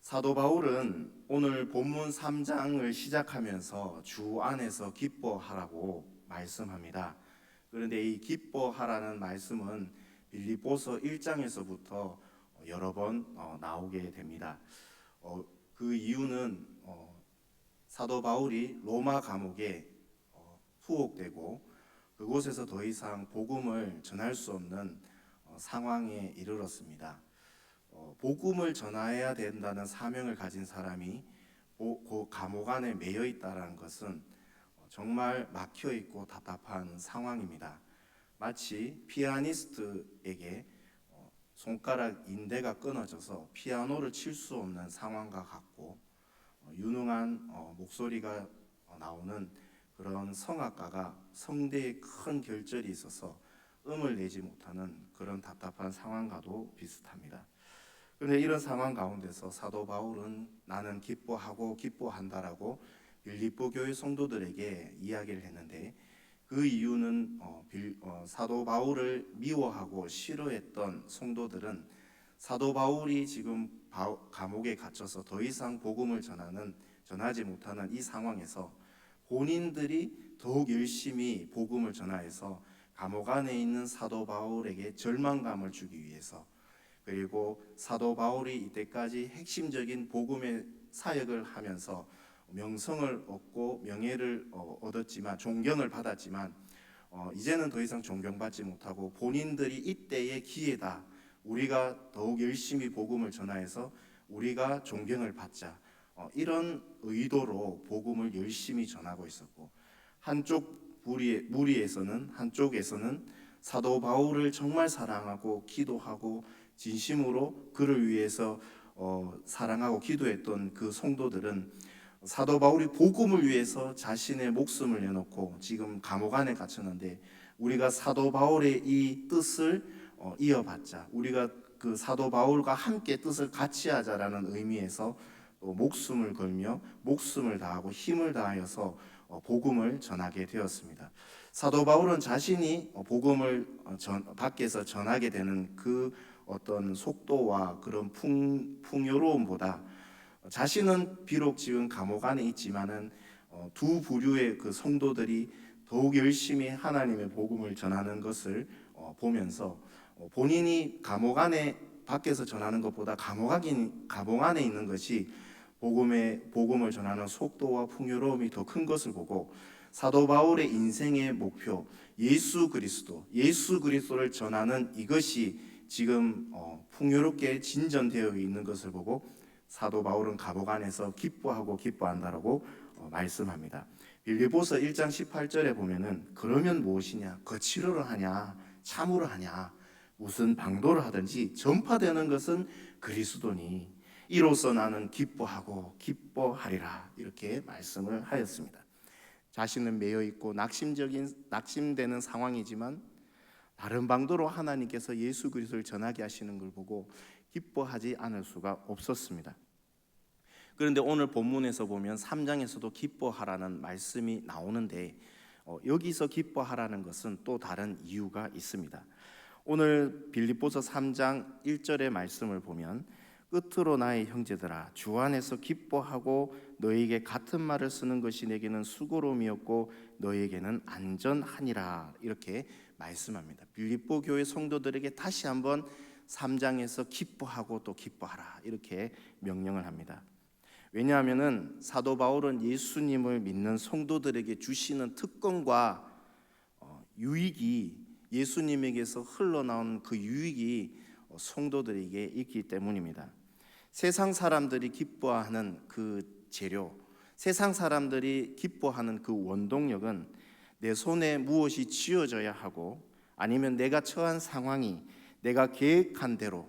사도 바울은 오늘 본문 3장을 시작하면서 주 안에서 기뻐하라고 말씀합니다. 그런데 이 기뻐하라는 말씀은 빌립보서 1장에서부터 여러 번 나오게 됩니다. 그 이유는 사도 바울이 로마 감옥에 투옥되고 그곳에서 더 이상 복음을 전할 수 없는 상황에 이르렀습니다. 복음을 전해야 된다는 사명을 가진 사람이 그 감옥 안에 매여 있다는 것은 정말 막혀 있고 답답한 상황입니다. 마치 피아니스트에게 손가락 인대가 끊어져서 피아노를 칠 수 없는 상황과 같고, 유능한 목소리가 나오는 그런 성악가가 성대에 큰 결절이 있어서 음을 내지 못하는 그런 답답한 상황과도 비슷합니다. 그런데 이런 상황 가운데서 사도 바울은 나는 기뻐하고 기뻐한다라고 빌립보 교회 성도들에게 이야기를 했는데, 그 이유는 사도 바울을 미워하고 싫어했던 성도들은 사도 바울이 지금 감옥에 갇혀서 더 이상 복음을 전하지 못하는 이 상황에서 본인들이 더욱 열심히 복음을 전하여서 감옥 안에 있는 사도 바울에게 절망감을 주기 위해서, 그리고 사도 바울이 이때까지 핵심적인 복음의 사역을 하면서 명성을 얻고 명예를 얻었지만, 존경을 받았지만 이제는 더 이상 존경받지 못하고 본인들이 이때의 기회다, 우리가 더욱 열심히 복음을 전하여서 우리가 존경을 받자, 이런 의도로 복음을 열심히 전하고 있었고, 한쪽에서는 사도 바울을 정말 사랑하고 기도하고 진심으로 그를 위해서 사랑하고 기도했던 그 성도들은 사도 바울이 복음을 위해서 자신의 목숨을 내놓고 지금 감옥 안에 갇혔는데, 우리가 사도 바울의 이 뜻을 이어받자, 우리가 그 사도 바울과 함께 뜻을 같이 하자라는 의미에서 목숨을 걸며 목숨을 다하고 힘을 다하여서 복음을 전하게 되었습니다. 사도 바울은 자신이 복음을 밖에서 전하게 되는 그 어떤 속도와 그런 풍요로움보다, 자신은 비록 지금 감옥 안에 있지만은 두 부류의 그 성도들이 더욱 열심히 하나님의 복음을 전하는 것을 보면서 본인이 감옥 안에 밖에서 전하는 것보다 감옥 안에 있는 것이 복음을 전하는 속도와 풍요로움이 더 큰 것을 보고, 사도 바울의 인생의 목표 예수 그리스도를 전하는 이것이 지금 풍요롭게 진전되어 있는 것을 보고 사도 바울은 감옥 안에서 기뻐하고 기뻐한다라고 말씀합니다. 빌립보서 1장 18절에 보면은 그러면 무엇이냐, 거칠어를 하냐 참으로 하냐 무슨 방도를 하든지 전파되는 것은 그리스도니 이로써 나는 기뻐하고 기뻐하리라, 이렇게 말씀을 하였습니다. 자신은 매여 있고 낙심되는 상황이지만 다른 방도로 하나님께서 예수 그리스도를 전하게 하시는 걸 보고 기뻐하지 않을 수가 없었습니다. 그런데 오늘 본문에서 보면 3장에서도 기뻐하라는 말씀이 나오는데, 여기서 기뻐하라는 것은 또 다른 이유가 있습니다. 오늘 빌립보서 3장 1절의 말씀을 보면, 끝으로 나의 형제들아 주 안에서 기뻐하고 너에게 같은 말을 쓰는 것이 내게는 수고로움이었고 너에게는 안전하니라, 이렇게 말씀합니다. 빌립보 교회 성도들에게 다시 한번 3장에서 기뻐하고 또 기뻐하라, 이렇게 명령을 합니다. 왜냐하면 사도 바울은 예수님을 믿는 성도들에게 주시는 특권과 유익이, 예수님에게서 흘러나온 그 유익이 성도들에게 있기 때문입니다. 세상 사람들이 기뻐하는 그 재료, 세상 사람들이 기뻐하는 그 원동력은 내 손에 무엇이 쥐어져야 하고, 아니면 내가 처한 상황이 내가 계획한 대로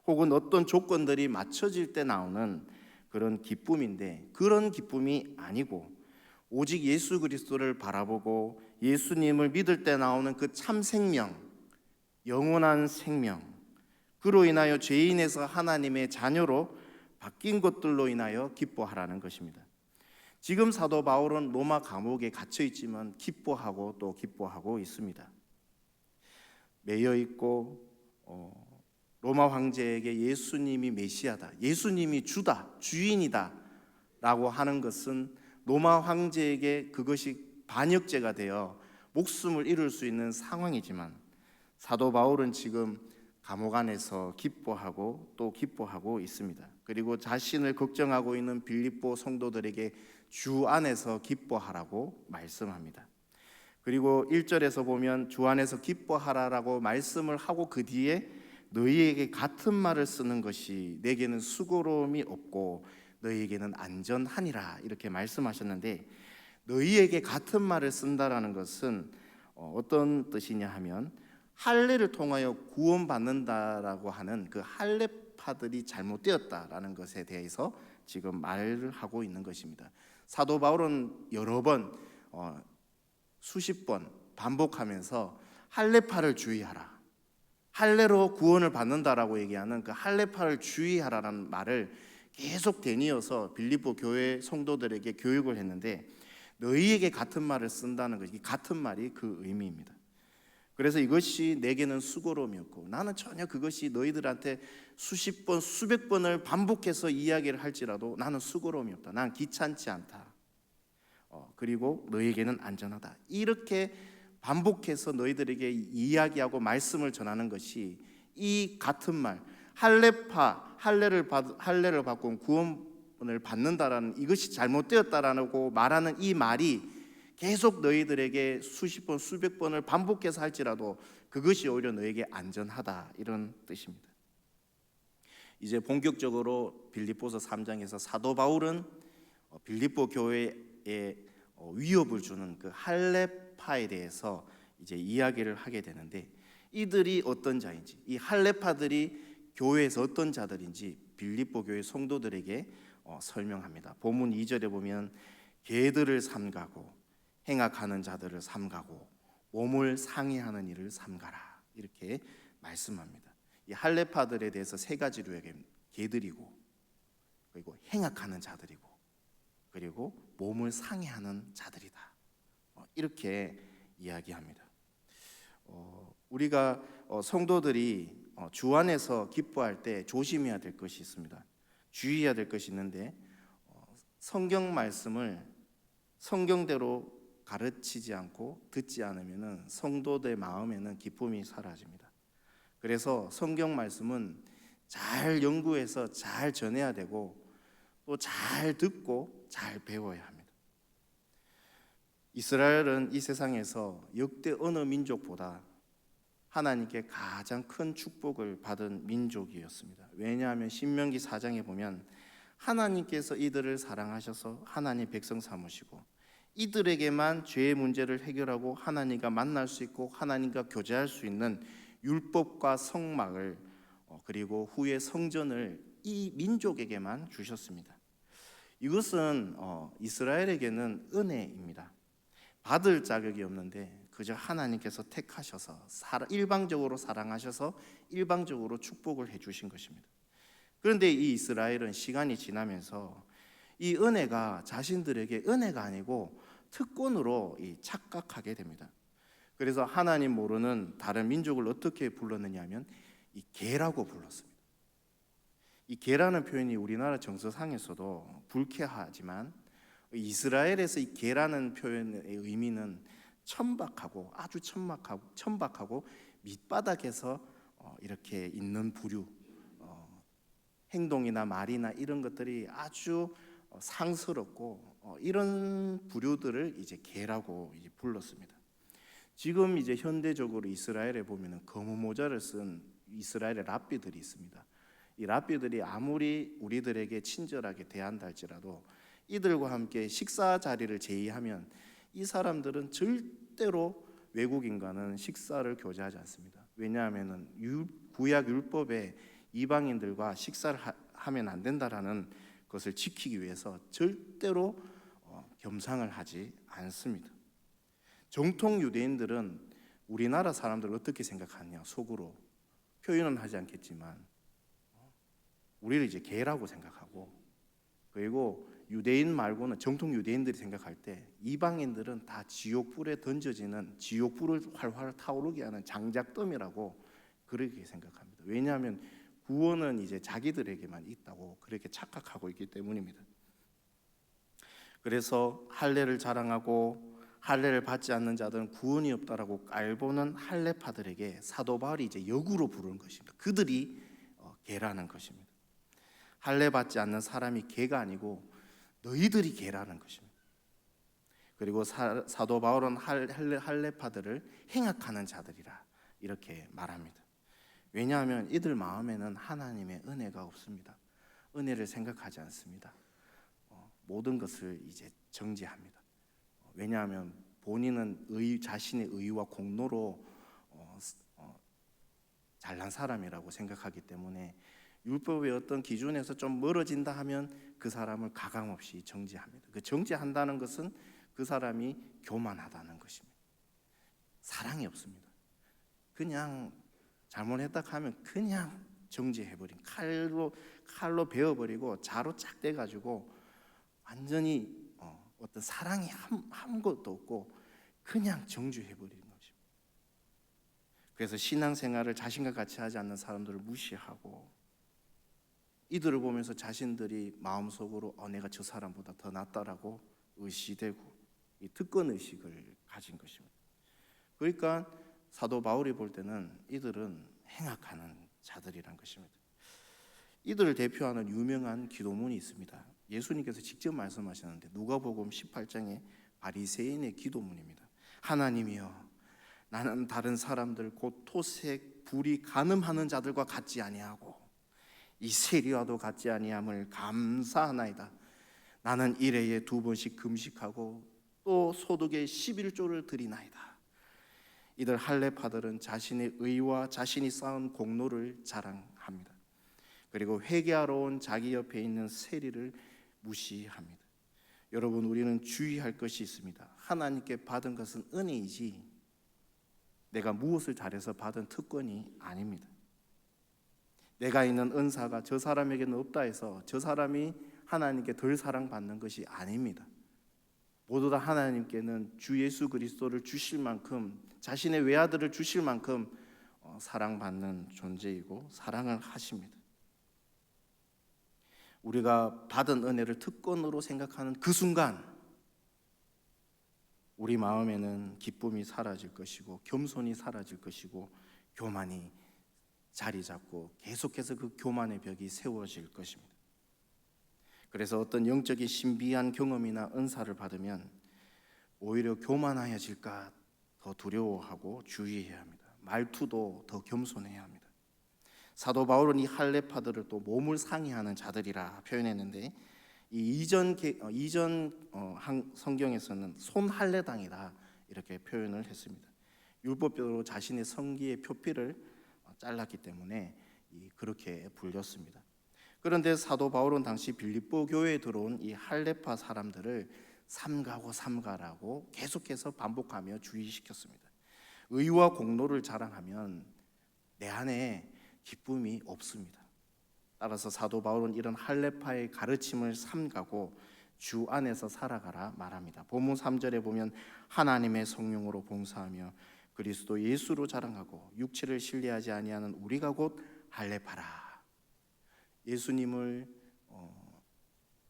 혹은 어떤 조건들이 맞춰질 때 나오는 그런 기쁨인데, 그런 기쁨이 아니고 오직 예수 그리스도를 바라보고 예수님을 믿을 때 나오는 그 참 생명, 영원한 생명, 그로 인하여 죄인에서 하나님의 자녀로 바뀐 것들로 인하여 기뻐하라는 것입니다. 지금 사도 바울은 로마 감옥에 갇혀 있지만 기뻐하고 또 기뻐하고 있습니다. 매여 있고 로마 황제에게 예수님이 메시아다, 예수님이 주다, 주인이다 라고 하는 것은 로마 황제에게 그것이 반역죄가 되어 목숨을 잃을 수 있는 상황이지만, 사도 바울은 지금 감옥 안에서 기뻐하고 또 기뻐하고 있습니다. 그리고 자신을 걱정하고 있는 빌립보 성도들에게 주 안에서 기뻐하라고 말씀합니다. 그리고 1절에서 보면 주 안에서 기뻐하라라고 말씀을 하고 그 뒤에 너희에게 같은 말을 쓰는 것이 내게는 수고로움이 없고 너희에게는 안전하니라 이렇게 말씀하셨는데, 너희에게 같은 말을 쓴다라는 것은 어떤 뜻이냐 하면 할례를 통하여 구원받는다라고 하는 그 할례파들이 잘못되었다라는 것에 대해서 지금 말을 하고 있는 것입니다. 사도 바울은 여러 번 수십 번 반복하면서 할례파를 주의하라, 할례로 구원을 받는다라고 얘기하는 그 할례파를 주의하라는 말을 계속 되뇌어서 빌립보 교회 성도들에게 교육을 했는데, 너희에게 같은 말을 쓴다는 것이, 같은 말이 그 의미입니다. 그래서 이것이 내게는 수고로움이었고, 나는 전혀 그것이 너희들한테 수십 번 수백 번을 반복해서 이야기를 할지라도 나는 수고로움이 없다, 난 귀찮지 않다, 그리고 너희에게는 안전하다, 이렇게 반복해서 너희들에게 이야기하고 말씀을 전하는 것이 이 같은 말, 할례파, 할례를 받고 구원을 받는다라는, 이것이 잘못되었다라고 말하는 이 말이 계속 너희들에게 수십 번 수백 번을 반복해서 할지라도 그것이 오히려 너에게 안전하다, 이런 뜻입니다. 이제 본격적으로 빌립보서 3장에서 사도 바울은 빌립보 교회에 위협을 주는 그 할례파에 대해서 이제 이야기를 하게 되는데, 이들이 어떤 자인지, 이 할례파들이 교회에서 어떤 자들인지 빌립보 교회 성도들에게 설명합니다. 본문 2절에 보면 개들을 삼가고 행악하는 자들을 삼가고 몸을 상해하는 일을 삼가라, 이렇게 말씀합니다. 이 할례파들에 대해서 세 가지로 얘기합니다. 개들이고, 그리고 행악하는 자들이고, 그리고 몸을 상해하는 자들이다, 이렇게 이야기합니다. 우리가 성도들이 주 안에서 기뻐할 때 조심해야 될 것이 있습니다. 주의해야 될 것이 있는데, 성경 말씀을 성경대로 가르치지 않고 듣지 않으면 성도들 마음에는 기쁨이 사라집니다. 그래서 성경 말씀은 잘 연구해서 잘 전해야 되고, 또 잘 듣고 잘 배워야 합니다. 이스라엘은 이 세상에서 역대 어느 민족보다 하나님께 가장 큰 축복을 받은 민족이었습니다. 왜냐하면 신명기 4장에 보면 하나님께서 이들을 사랑하셔서 하나님 백성 삼으시고, 이들에게만 죄의 문제를 해결하고 하나님과 만날 수 있고 하나님과 교제할 수 있는 율법과 성막을, 그리고 후에 성전을 이 민족에게만 주셨습니다. 이것은 이스라엘에게는 은혜입니다. 받을 자격이 없는데 그저 하나님께서 택하셔서 일방적으로 사랑하셔서 일방적으로 축복을 해주신 것입니다. 그런데 이 이스라엘은 시간이 지나면서 이 은혜가 자신들에게 은혜가 아니고 특권으로 착각하게 됩니다. 그래서 하나님 모르는 다른 민족을 어떻게 불렀느냐 하면 이 개라고 불렀습니다. 이 개라는 표현이 우리나라 정서상에서도 불쾌하지만, 이스라엘에서 이 개라는 표현의 의미는 천박하고, 아주 천박하고 밑바닥에서 이렇게 있는 부류, 행동이나 말이나 이런 것들이 아주 상스럽고 이런 부류들을 이제 개라고 이제 불렀습니다. 지금 이제 현대적으로 이스라엘에 보면은 검은 모자를 쓴 이스라엘의 랍비들이 있습니다. 이 랍비들이 아무리 우리들에게 친절하게 대한다 할지라도 이들과 함께 식사 자리를 제의하면 이 사람들은 절대로 외국인과는 식사를 교제하지 않습니다. 왜냐하면 구약 율법에 이방인들과 식사를 하면 안 된다라는 것을 지키기 위해서 절대로 겸상을 하지 않습니다. 정통 유대인들은 우리나라 사람들을 어떻게 생각하냐, 속으로 표현은 하지 않겠지만 우리를 이제 개라고 생각하고, 그리고 유대인 말고는 정통 유대인들이 생각할 때 이방인들은 다 지옥불에 던져지는, 지옥불을 활활 타오르게 하는 장작더미라고 그렇게 생각합니다. 것입니다. 왜냐하면 구원은 이제 자기들에게만 있다고 그렇게 착각하고 있기 때문입니다. 그래서 할례를 자랑하고 할례를 받지 않는 자들은 구원이 없다라고 깔보는 할례파들에게 사도 바울이 이제 역으로 부르는 것입니다. 그들이 개라는 것입니다. 할례 받지 않는 사람이 개가 아니고 너희들이 개라는 것입니다. 그리고 사도 바울은 할례파들을 행악하는 자들이라 이렇게 말합니다. 왜냐하면 이들 마음에는 하나님의 은혜가 없습니다. 은혜를 생각하지 않습니다. 모든 것을 이제 정죄합니다. 왜냐하면 본인은 자신의 의와 공로로 잘난 사람이라고 생각하기 때문에 율법의 어떤 기준에서 좀 멀어진다 하면 그 사람을 가감없이 정죄합니다. 그 정죄한다는 것은 그 사람이 교만하다는 것입니다. 사랑이 없습니다. 그냥 잘못했다 하면 그냥 정죄해버린 칼로 베어버리고 자로 짝 떼가지고 완전히 어떤 사랑이 한 것도 없고 그냥 정죄해버리는 것입니다. 그래서 신앙생활을 자신과 같이 하지 않는 사람들을 무시하고 이들을 보면서 자신들이 마음속으로 내가 저 사람보다 더 낫다라고 의시되고 이 특권의식을 가진 것입니다. 그러니까 사도 바울이 볼 때는 이들은 행악하는 자들이란 것입니다. 이들을 대표하는 유명한 기도문이 있습니다. 예수님께서 직접 말씀하셨는데 누가복음 18장의 바리새인의 기도문입니다. 하나님이여, 나는 다른 사람들 곧 토색, 불이 간음하는 자들과 같지 아니하고 이 세리와도 같지 아니함을 감사하나이다. 나는 일해에 2번씩 금식하고 또 소득의 11조를 드리나이다. 이들 할례파들은 자신의 의와 자신이 쌓은 공로를 자랑합니다. 그리고 회개하러 온 자기 옆에 있는 세리를 무시합니다. 여러분, 우리는 주의할 것이 있습니다. 하나님께 받은 것은 은혜이지 내가 무엇을 잘해서 받은 특권이 아닙니다. 내가 있는 은사가 저 사람에게는 없다 해서 저 사람이 하나님께 덜 사랑받는 것이 아닙니다. 모두 다 하나님께는 주 예수 그리스도를 주실 만큼, 자신의 외아들을 주실 만큼 사랑받는 존재이고 사랑을 하십니다. 우리가 받은 은혜를 특권으로 생각하는 그 순간 우리 마음에는 기쁨이 사라질 것이고 겸손이 사라질 것이고 교만이 자리 잡고 계속해서 그 교만의 벽이 세워질 것입니다. 그래서 어떤 영적인 신비한 경험이나 은사를 받으면 오히려 교만해질까 더 두려워하고 주의해야 합니다. 말투도 더 겸손해야 합니다. 사도 바울은 이 할례파들을 또 몸을 상해하는 자들이라 표현했는데 이 이전 성경에서는 손할례당이다 이렇게 표현을 했습니다. 율법적으로 자신의 성기의 표피를 잘랐기 때문에 그렇게 불렸습니다. 그런데 사도 바울은 당시 빌립보 교회에 들어온 이 할례파 사람들을 삼가라고 계속해서 반복하며 주의시켰습니다. 의와 공로를 자랑하면 내 안에 기쁨이 없습니다. 따라서 사도 바울은 이런 할례파의 가르침을 삼가고 주 안에서 살아가라 말합니다. 본문 3절에 보면 하나님의 성령으로 봉사하며 그리스도 예수로 자랑하고 육체를 신뢰하지 아니하는 우리가 곧 할례파라. 예수님을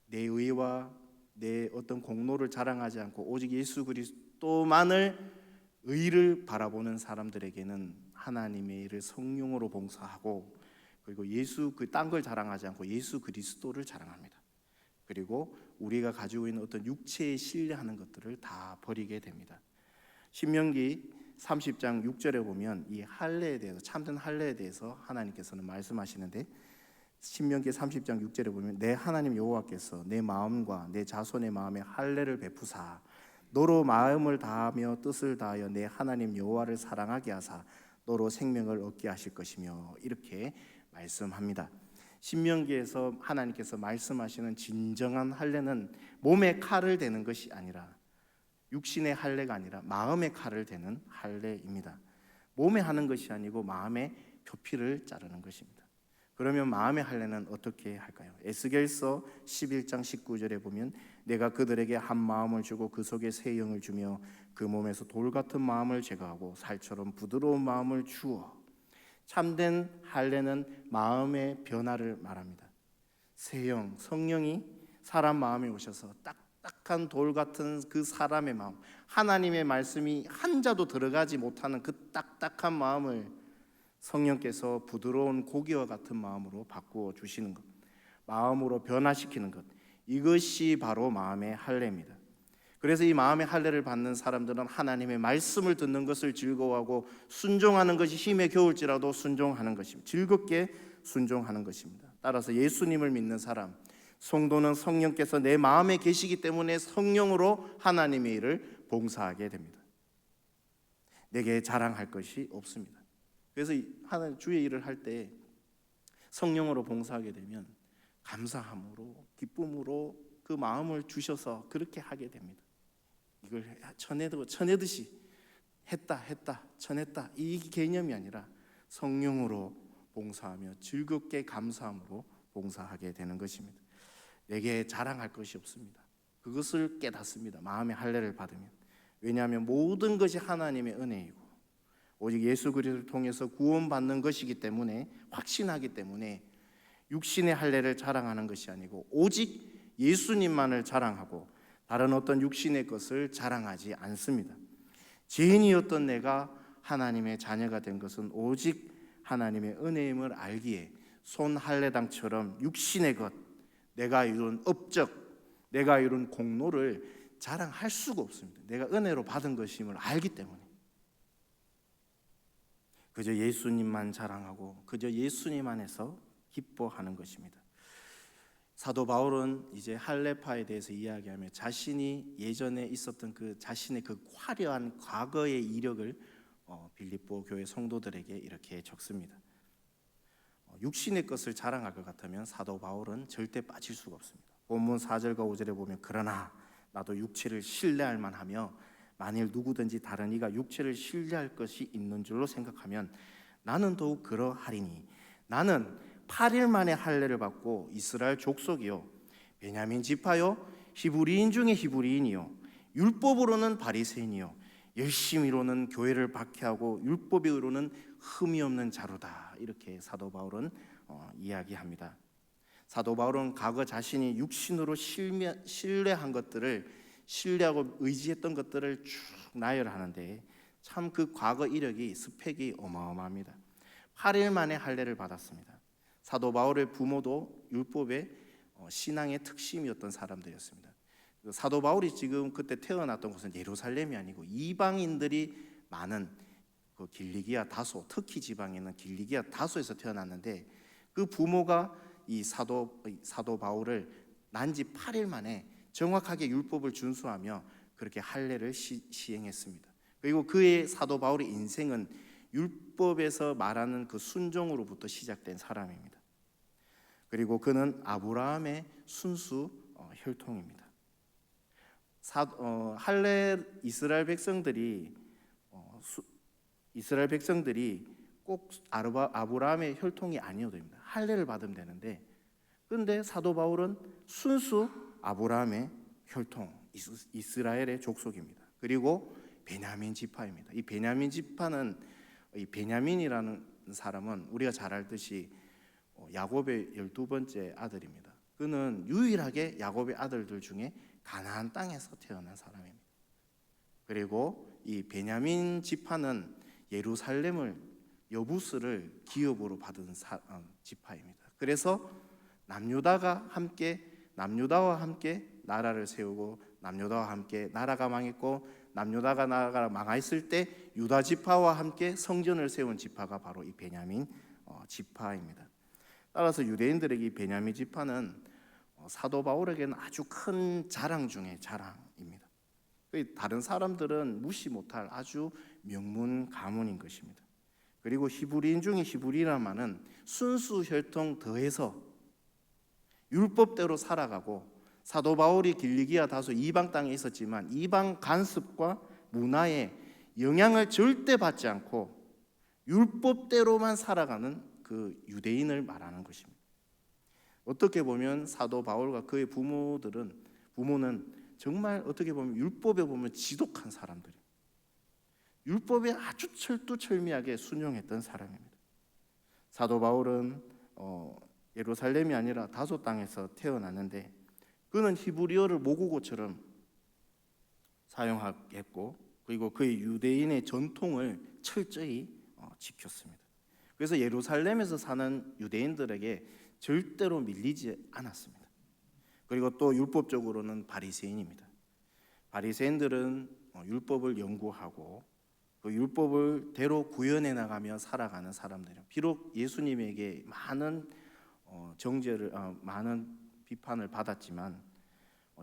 내 의와 내 어떤 공로를 자랑하지 않고 오직 예수 그리스도만을 의를 바라보는 사람들에게는 하나님의 일을 성령으로 봉사하고 그리고 딴 걸 자랑하지 않고 예수 그리스도를 자랑합니다. 그리고 우리가 가지고 있는 어떤 육체에 신뢰하는 것들을 다 버리게 됩니다. 신명기 30장 6절에 보면 이 할례에 대해서, 참된 할례에 대해서 하나님께서는 말씀하시는데 신명기 30장 6절에 보면 내 하나님 여호와께서 내 마음과 내 자손의 마음에 할례를 베푸사 너로 마음을 다하며 뜻을 다하여 내 하나님 여호와를 사랑하게 하사 너로 생명을 얻게 하실 것이며 이렇게 말씀합니다. 신명기에서 하나님께서 말씀하시는 진정한 할례는 몸에 칼을 대는 것이 아니라 육신의 할례가 아니라 마음의 칼을 대는 할례입니다. 몸에 하는 것이 아니고 마음의 표피를 자르는 것입니다. 그러면 마음의 할례는 어떻게 할까요? 에스겔서 11장 19절에 보면 내가 그들에게 한 마음을 주고 그 속에 새 영을 주며 그 몸에서 돌 같은 마음을 제거하고 살처럼 부드러운 마음을 주어 참된 할례는 마음의 변화를 말합니다. 세영, 성령이 사람 마음에 오셔서 딱딱한 돌 같은 그 사람의 마음, 하나님의 말씀이 한 자도 들어가지 못하는 그 딱딱한 마음을 성령께서 부드러운 고기와 같은 마음으로 바꾸어 주시는 것, 마음으로 변화시키는 것, 이것이 바로 마음의 할례입니다. 그래서 이 마음의 할례를 받는 사람들은 하나님의 말씀을 듣는 것을 즐거워하고 순종하는 것이 힘에 겨울지라도 순종하는 것입니다. 즐겁게 순종하는 것입니다. 따라서 예수님을 믿는 사람, 성도는 성령께서 내 마음에 계시기 때문에 성령으로 하나님의 일을 봉사하게 됩니다. 내게 자랑할 것이 없습니다. 그래서 하나님 주의 일을 할 때 성령으로 봉사하게 되면 감사함으로, 기쁨으로 그 마음을 주셔서 그렇게 하게 됩니다. 이걸 쳐내듯이 했다 쳐냈다 이 개념이 아니라 성령으로 봉사하며 즐겁게 감사함으로 봉사하게 되는 것입니다. 내게 자랑할 것이 없습니다. 그것을 깨닫습니다. 마음의 할례를 받으면. 왜냐하면 모든 것이 하나님의 은혜이고 오직 예수 그리스도를 통해서 구원받는 것이기 때문에, 확신하기 때문에 육신의 할례를 자랑하는 것이 아니고 오직 예수님만을 자랑하고 다른 어떤 육신의 것을 자랑하지 않습니다. 죄인이었던 내가 하나님의 자녀가 된 것은 오직 하나님의 은혜임을 알기에 손 할례당처럼 육신의 것, 내가 이룬 업적, 내가 이룬 공로를 자랑할 수가 없습니다. 내가 은혜로 받은 것임을 알기 때문에 그저 예수님만 자랑하고 그저 예수님 안에서 기뻐하는 것입니다. 사도 바울은 이제 할례파에 대해서 이야기하며 자신이 예전에 있었던 그 자신의 그 화려한 과거의 이력을 빌립보 교회 성도들에게 이렇게 적습니다. 육신의 것을 자랑할 것 같으면 사도 바울은 절대 빠질 수가 없습니다. 본문 4절과 5절에 보면 그러나 나도 육체를 신뢰할 만하며 만일 누구든지 다른 이가 육체를 신뢰할 것이 있는 줄로 생각하면 나는 더욱 그러하리니 나는 8일 만에 할례를 받고 이스라엘 족속이요 베냐민 지파요 히브리인 중에 히브리인이요 율법으로는 바리새인이요 열심히로는 교회를 박해하고 율법으로는 흠이 없는 자로다. 이렇게 사도 바울은 이야기합니다. 사도 바울은 과거 자신이 육신으로 신뢰한 것들을, 신뢰하고 의지했던 것들을 쭉 나열하는데 참 그 과거 이력이 스펙이 어마어마합니다. 8일 만에 할례를 받았습니다. 사도 바울의 부모도 율법의 신앙의 특심이었던 사람들이었습니다. 사도 바울이 지금 그때 태어났던 곳은 예루살렘이 아니고 이방인들이 많은 그 길리기아 다소, 터키 지방에 있는 길리기아 다소에서 태어났는데 그 부모가 이 사도 바울을 난지 8일 만에 정확하게 율법을 준수하며 그렇게 할례를 시행했습니다. 그리고 그의 사도 바울의 인생은 율법에서 말하는 그 순종으로부터 시작된 사람입니다. 그리고 그는 아브라함의 순수 혈통입니다. 할례 이스라엘 백성들이 꼭 아브라함의 혈통이 아니어도 됩니다. 할례를 받으면 되는데, 그런데 사도 바울은 순수 아브라함의 혈통, 이스라엘의 족속입니다. 그리고 베냐민 지파입니다. 이 베냐민 지파는, 이 베냐민이라는 사람은 우리가 잘 알듯이 야곱의 12번째 아들입니다. 그는 유일하게 야곱의 아들들 중에 가나안 땅에서 태어난 사람입니다. 그리고 이 베냐민 지파는 예루살렘을, 여부스를 기업으로 받은 지파입니다. 그래서 남유다와 함께 나라를 세우고 남유다와 함께 나라가 망했고 남유다가 나라가 망했을 때 유다 지파와 함께 성전을 세운 지파가 바로 이 베냐민 지파입니다. 따라서 유대인들에게 이 베냐민 지파는 사도 바울에게는 아주 큰 자랑 중에 자랑입니다. 다른 사람들은 무시 못할 아주 명문 가문인 것입니다. 그리고 히브리인 중에 히브리라는 말은 순수 혈통 더해서 율법대로 살아가고, 사도 바울이 길리기아 다소 이방 땅에 있었지만 이방 간습과 문화에 영향을 절대 받지 않고 율법대로만 살아가는 그 유대인을 말하는 것입니다. 어떻게 보면 사도 바울과 그의 부모는 정말 어떻게 보면 율법에 보면 지독한 사람들이에요. 율법에 아주 철두철미하게 순종했던 사람입니다. 사도 바울은 예루살렘이 아니라 다소 땅에서 태어났는데 그는 히브리어를 모국어처럼 사용했고 그리고 그의 유대인의 전통을 철저히 지켰습니다. 그래서 예루살렘에서 사는 유대인들에게 절대로 밀리지 않았습니다. 그리고 또 율법적으로는 바리새인입니다. 바리새인들은 율법을 연구하고 그 율법을 대로 구현해 나가며 살아가는 사람들이에요. 비록 예수님에게 많은 정죄를 많은 비판을 받았지만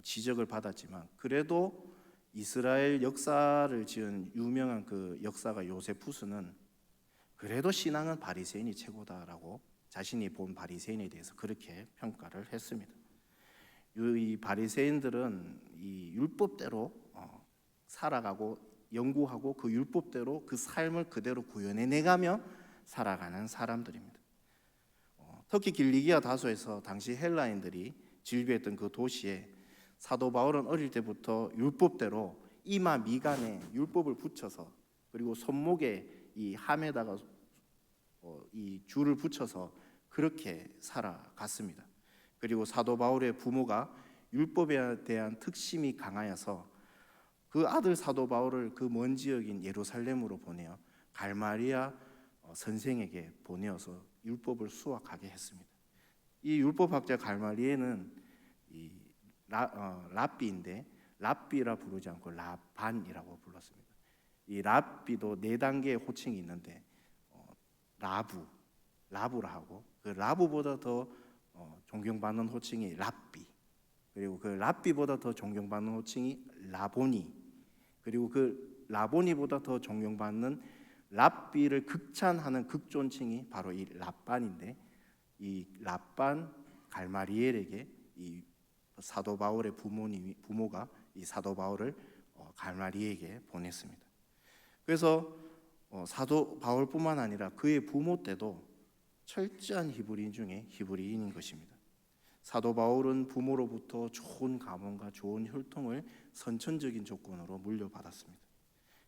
지적을 받았지만 그래도 이스라엘 역사를 지은 유명한 그 역사가 요세푸스는 그래도 신앙은 바리새인이 최고다라고 자신이 본 바리새인에 대해서 그렇게 평가를 했습니다. 이 바리새인들은 이 율법대로 살아가고 연구하고 그 율법대로 그 삶을 그대로 구현해내가며 살아가는 사람들입니다. 터키 길리기아 다소에서 당시 헬라인들이 질비했던 그 도시에 사도 바울은 어릴 때부터 율법대로 이마 미간에 율법을 붙여서 그리고 손목에 이 함에다가 이 줄을 붙여서 그렇게 살아갔습니다. 그리고 사도 바울의 부모가 율법에 대한 특심이 강하여서 그 아들 사도 바울을 그 먼 지역인 예루살렘으로 보내어 갈마리아 선생에게 보내어서 율법을 수학하게 했습니다. 이 율법학자 갈마리에는 이 랍비인데 랍비라 부르지 않고 라반이라고 불렀습니다. 이 랍비도 네 단계의 호칭이 있는데 라부라 하고 그 라부보다 더 존경받는 호칭이 랍비, 그리고 그 랍비보다 더 존경받는 호칭이 라보니, 그리고 그 라보니보다 더 존경받는 랍비를 극찬하는 극존칭이 바로 이 랍반인데 이 랍반 갈마리엘에게 이 사도 바울의 부모가 이 사도 바울을 갈마리에게 보냈습니다. 그래서 사도 바울뿐만 아니라 그의 부모 때도 철저한 히브리인 중에 히브리인인 것입니다. 사도 바울은 부모로부터 좋은 가문과 좋은 혈통을 선천적인 조건으로 물려받았습니다.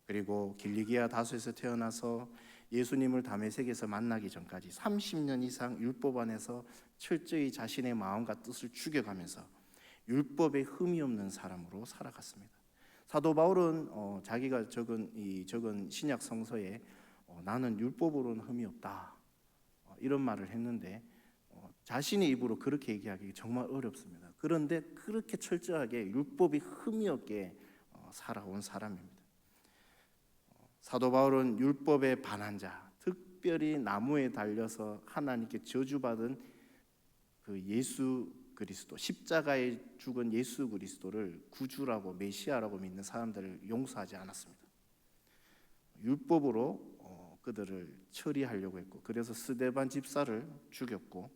그리고 길리기아 다소에서 태어나서 예수님을 다메섹에서 만나기 전까지 30년 이상 율법 안에서 철저히 자신의 마음과 뜻을 죽여가면서 율법에 흠이 없는 사람으로 살아갔습니다. 사도 바울은 자기가 적은 신약 성서에 나는 율법으로는 흠이 없다 이런 말을 했는데 자신의 입으로 그렇게 얘기하기 정말 어렵습니다. 그런데 그렇게 철저하게 율법이 흠이 없게 살아온 사람입니다. 사도 바울은 율법에 반한 자, 특별히 나무에 달려서 하나님께 저주받은 그 예수 그리스도, 십자가에 죽은 예수 그리스도를 구주라고 메시아라고 믿는 사람들을 용서하지 않았습니다. 율법으로 그들을 처리하려고 했고, 그래서 스데반 집사를 죽였고,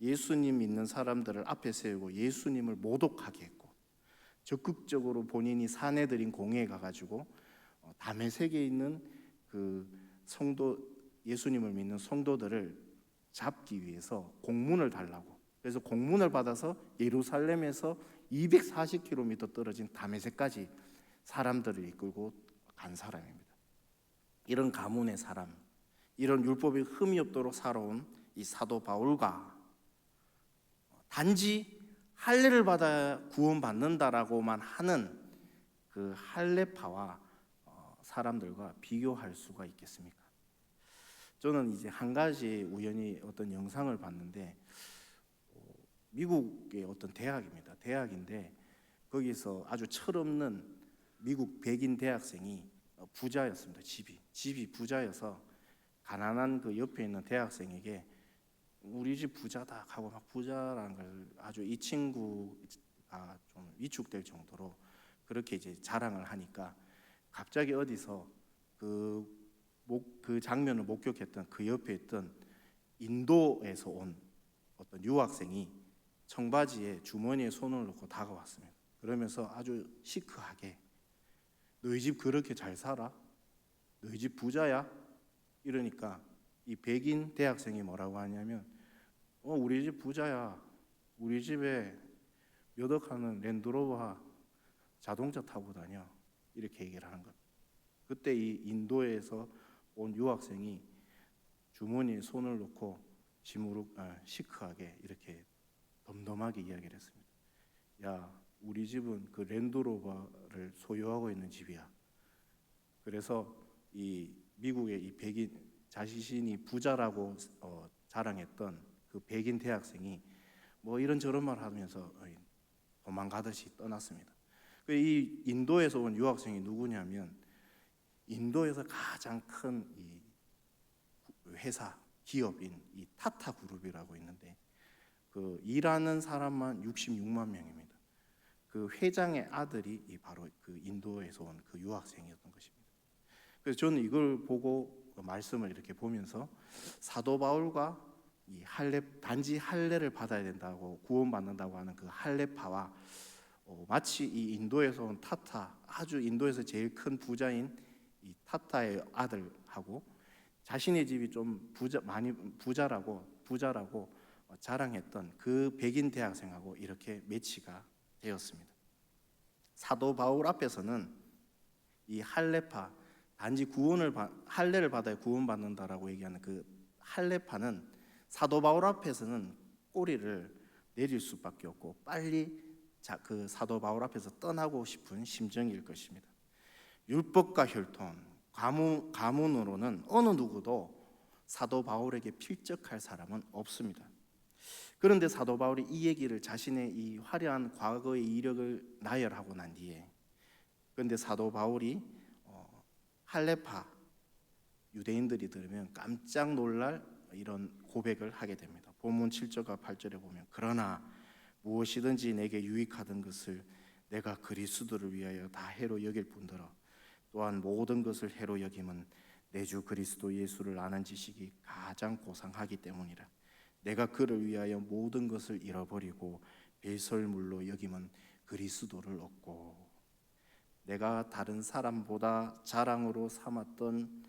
예수님 믿는 사람들을 앞에 세우고 예수님을 모독하게 했고, 적극적으로 본인이 사내들인 공회에 가가지고 다메섹에 있는 그 예수님을 믿는 성도들을 잡기 위해서 공문을 달라고, 그래서 공문을 받아서 예루살렘에서 240km 떨어진 다메섹까지 사람들을 이끌고 간 사람입니다. 이런 가문의 사람, 이런 율법이 흠이 없도록 살아온 이 사도 바울과 단지 할례를 받아 구원받는다라고만 하는 그 할례파와 사람들과 비교할 수가 있겠습니까? 저는 이제 한 가지 우연히 어떤 영상을 봤는데 미국의 어떤 대학입니다. 대학인데 거기서 아주 철없는 미국 백인 대학생이 부자였습니다. 집이 부자여서 가난한 그 옆에 있는 대학생에게 우리 집 부자다 하고 막 부자라는 걸 아주 이 친구가 좀 위축될 정도로 그렇게 이제 자랑을 하니까 갑자기 어디서 그 장면을 목격했던 그 옆에 있던 인도에서 온 어떤 유학생이 청바지에 주머니에 손을 넣고 다가왔습니다. 그러면서 아주 시크하게 너희 집 그렇게 잘 살아? 너희 집 부자야? 이러니까 이 백인 대학생이 뭐라고 하냐면 우리 집 부자야. 우리 집에 몇 억 하는 랜드로버 자동차 타고 다녀. 이렇게 얘기를 하는 것. 그때 이 인도에서 온 유학생이 주머니에 손을 넣고 시크하게 이렇게 덤덤하게 이야기를 했습니다. 야, 우리 집은 그 랜드로버를 소유하고 있는 집이야. 그래서 이 미국의 이 백인 자신이 부자라고 자랑했던 그 백인 대학생이 뭐 이런저런 말 하면서 도망가듯이 떠났습니다. 이 인도에서 온 유학생이 누구냐면 인도에서 가장 큰 이 회사 기업인 이 타타 그룹이라고 있는데 그 일하는 사람만 66만 명입니다. 그 회장의 아들이 바로 그 인도에서 온 그 유학생이었던 것입니다. 그래서 저는 이걸 보고 말씀을 이렇게 보면서 사도 바울과 이 단지 할례를 받아야 된다고 구원받는다고 하는 그 할례파와 마치 이 인도에서 온 아주 인도에서 제일 큰 부자인 이 타타의 아들하고 자신의 집이 좀 부자라고 자랑했던 그 백인 대학생하고 이렇게 매치가 되었습니다. 사도 바울 앞에서는 이 할례파, 단지 할례를 받아야 구원받는다라고 얘기하는 그 할례파는 사도 바울 앞에서는 꼬리를 내릴 수밖에 없고 빨리 그 사도 바울 앞에서 떠나고 싶은 심정일 것입니다. 율법과 혈통, 가문으로는 어느 누구도 사도 바울에게 필적할 사람은 없습니다. 그런데 사도 바울이 이 얘기를 자신의 이 화려한 과거의 이력을 나열하고 난 뒤에 그런데 사도 바울이 할례파 유대인들이 들으면 깜짝 놀랄 이런 고백을 하게 됩니다. 본문 7절과 8절에 보면 그러나 무엇이든지 내게 유익하던 것을 내가 그리스도를 위하여 다 해로 여길 뿐더러 또한 모든 것을 해로 여김은 내 주 그리스도 예수를 아는 지식이 가장 고상하기 때문이라. 내가 그를 위하여 모든 것을 잃어버리고 배설물로 여김은 그리스도를 얻고 내가 다른 사람보다 자랑으로 삼았던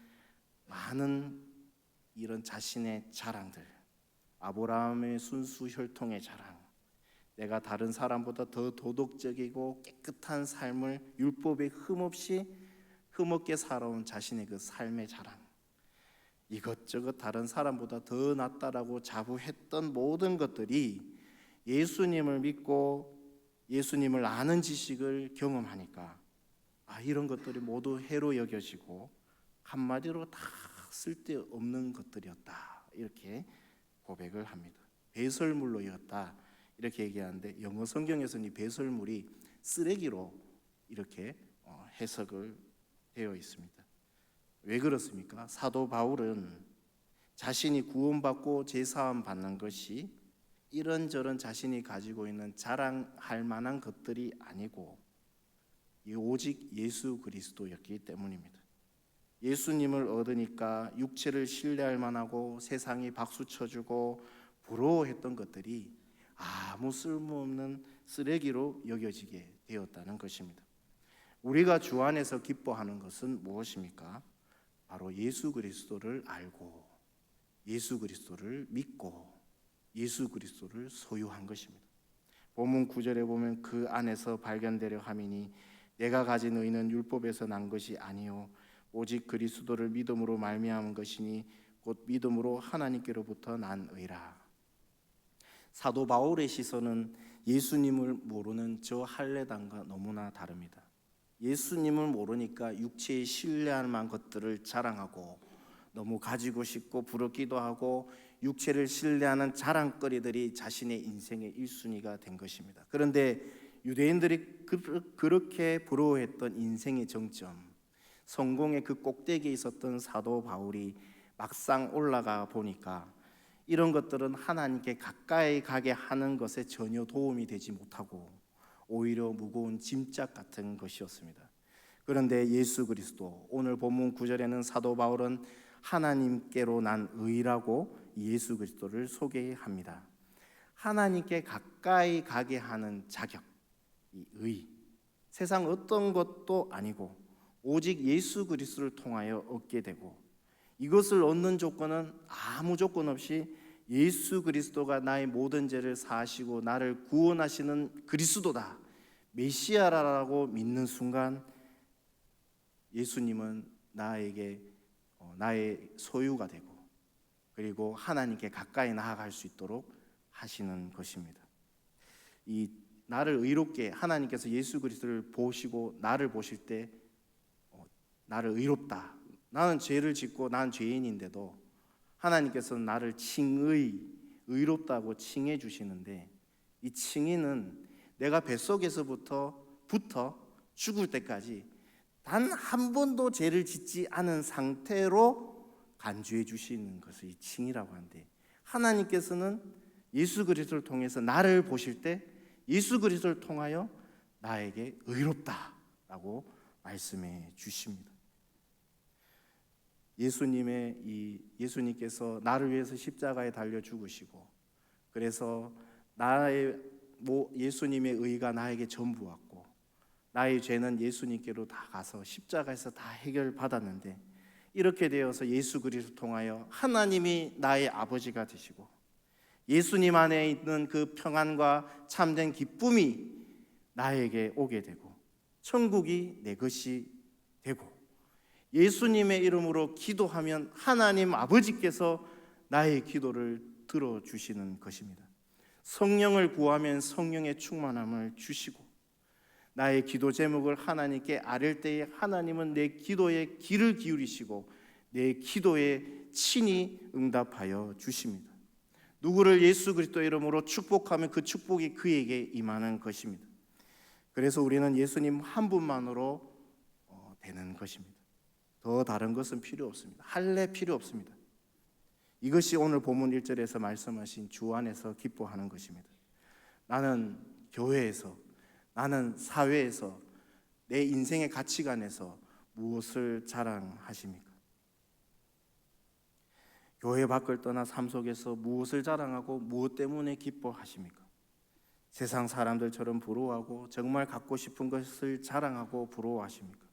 많은 이런 자신의 자랑들, 아브라함의 순수 혈통의 자랑, 내가 다른 사람보다 더 도덕적이고 깨끗한 삶을 율법에 흠없게 살아온 자신의 그 삶의 자랑, 이것저것 다른 사람보다 더 낫다라고 자부했던 모든 것들이 예수님을 믿고 예수님을 아는 지식을 경험하니까 이런 것들이 모두 해로 여겨지고 한마디로 다 쓸데없는 것들이었다 이렇게 고백을 합니다. 배설물로였다 이렇게 얘기하는데 영어 성경에서는 이 배설물이 쓰레기로 이렇게 해석을 되어 있습니다. 왜 그렇습니까? 사도 바울은 자신이 구원받고 제사함 받는 것이 이런저런 자신이 가지고 있는 자랑할 만한 것들이 아니고 오직 예수 그리스도였기 때문입니다. 예수님을 얻으니까 육체를 신뢰할 만하고 세상이 박수 쳐주고 부러워했던 것들이 아무 쓸모없는 쓰레기로 여겨지게 되었다는 것입니다. 우리가 주 안에서 기뻐하는 것은 무엇입니까? 바로 예수 그리스도를 알고 예수 그리스도를 믿고 예수 그리스도를 소유한 것입니다. 본문 9절에 보면 그 안에서 발견되려 함이니 내가 가진 의는 율법에서 난 것이 아니요 오직 그리스도를 믿음으로 말미암은 것이니 곧 믿음으로 하나님께로부터 난 의라. 사도 바울의 시선은 예수님을 모르는 저 할례당과 너무나 다릅니다. 예수님을 모르니까 육체에 신뢰할 만한 것들을 자랑하고 너무 가지고 싶고 부럽기도 하고 육체를 신뢰하는 자랑거리들이 자신의 인생의 1순위가 된 것입니다. 그런데 유대인들이 그렇게 부러워했던 인생의 정점, 성공의 그 꼭대기에 있었던 사도 바울이 막상 올라가 보니까 이런 것들은 하나님께 가까이 가게 하는 것에 전혀 도움이 되지 못하고 오히려 무거운 짐짝 같은 것이었습니다. 그런데 예수 그리스도, 오늘 본문 9절에는 사도 바울은 하나님께로 난 의라고 예수 그리스도를 소개합니다. 하나님께 가까이 가게 하는 자격, 이 의, 세상 어떤 것도 아니고 오직 예수 그리스도를 통하여 얻게 되고 이것을 얻는 조건은 아무 조건 없이 예수 그리스도가 나의 모든 죄를 사하시고 나를 구원하시는 그리스도다, 메시아라고 믿는 순간 예수님은 나에게 나의 소유가 되고 그리고 하나님께 가까이 나아갈 수 있도록 하시는 것입니다. 이 나를 의롭게 하나님께서 예수 그리스도를 보시고 나를 보실 때 나를 의롭다. 나는 죄를 짓고 난 죄인인데도 하나님께서는 나를 의롭다고 칭해 주시는데, 이 칭의는 내가 뱃속에서부터 죽을 때까지 단 한 번도 죄를 짓지 않은 상태로 간주해 주시는 것을 이 칭의라고 하는데, 하나님께서는 예수 그리스도를 통해서 나를 보실 때 예수 그리스도를 통하여 나에게 의롭다라고 말씀해 주십니다. 예수님께서 나를 위해서 십자가에 달려 죽으시고, 그래서 예수님의 의가 나에게 전부왔고, 나의 죄는 예수님께로 다 가서 십자가에서 다 해결받았는데, 이렇게 되어서 예수 그리스도를 통하여 하나님이 나의 아버지가 되시고, 예수님 안에 있는 그 평안과 참된 기쁨이 나에게 오게 되고, 천국이 내 것이 되고, 예수님의 이름으로 기도하면 하나님 아버지께서 나의 기도를 들어주시는 것입니다. 성령을 구하면 성령의 충만함을 주시고, 나의 기도 제목을 하나님께 아뢰 때에 하나님은 내 기도에 귀를 기울이시고 내 기도에 친히 응답하여 주십니다. 누구를 예수 그리스도의 이름으로 축복하면 그 축복이 그에게 임하는 것입니다. 그래서 우리는 예수님 한 분만으로 되는 것입니다. 더 다른 것은 필요 없습니다. 할례 필요 없습니다. 이것이 오늘 본문 1절에서 말씀하신 주 안에서 기뻐하는 것입니다. 나는 교회에서, 나는 사회에서, 내 인생의 가치관에서 무엇을 자랑하십니까? 교회 밖을 떠나 삶 속에서 무엇을 자랑하고 무엇 때문에 기뻐하십니까? 세상 사람들처럼 부러워하고 정말 갖고 싶은 것을 자랑하고 부러워하십니까?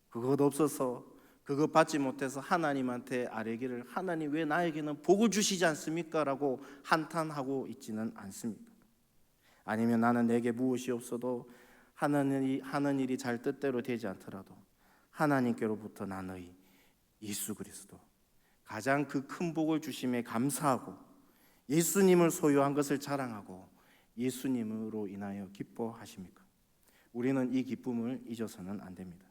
그것 없어서, 그것 받지 못해서 하나님한테 아뢰기를, 하나님 왜 나에게는 복을 주시지 않습니까? 라고 한탄하고 있지는 않습니까? 아니면 나는 내게 무엇이 없어도 하는 일이 잘 뜻대로 되지 않더라도 하나님께로부터 나의 예수 그리스도, 가장 그 큰 복을 주심에 감사하고 예수님을 소유한 것을 자랑하고 예수님으로 인하여 기뻐하십니까? 우리는 이 기쁨을 잊어서는 안 됩니다.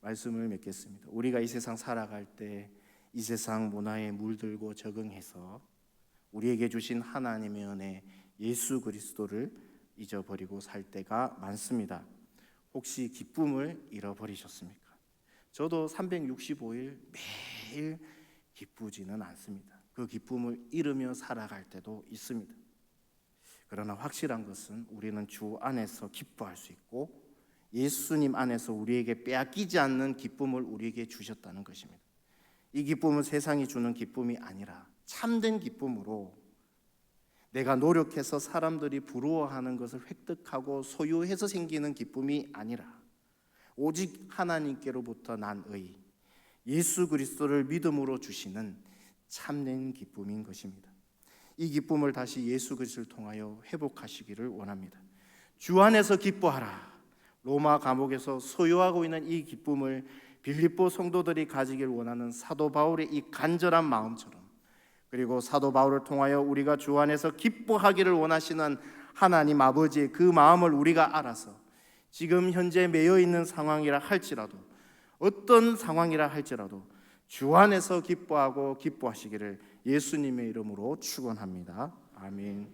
말씀을 맺겠습니다. 우리가 이 세상 살아갈 때 이 세상 문화에 물들고 적응해서 우리에게 주신 하나님의 은혜 예수 그리스도를 잊어버리고 살 때가 많습니다. 혹시 기쁨을 잃어버리셨습니까? 저도 365일 매일 기쁘지는 않습니다. 그 기쁨을 잃으며 살아갈 때도 있습니다. 그러나 확실한 것은 우리는 주 안에서 기뻐할 수 있고 예수님 안에서 우리에게 빼앗기지 않는 기쁨을 우리에게 주셨다는 것입니다. 이 기쁨은 세상이 주는 기쁨이 아니라 참된 기쁨으로, 내가 노력해서 사람들이 부러워하는 것을 획득하고 소유해서 생기는 기쁨이 아니라 오직 하나님께로부터 난 예수 그리스도를 믿음으로 주시는 참된 기쁨인 것입니다. 이 기쁨을 다시 예수 그리스도를 통하여 회복하시기를 원합니다. 주 안에서 기뻐하라. 로마 감옥에서 소유하고 있는 이 기쁨을 빌립보 성도들이 가지길 원하는 사도 바울의 이 간절한 마음처럼, 그리고 사도 바울을 통하여 우리가 주 안에서 기뻐하기를 원하시는 하나님 아버지의 그 마음을 우리가 알아서 지금 현재 매여 있는 상황이라 할지라도, 어떤 상황이라 할지라도 주 안에서 기뻐하고 기뻐하시기를 예수님의 이름으로 축원합니다. 아멘.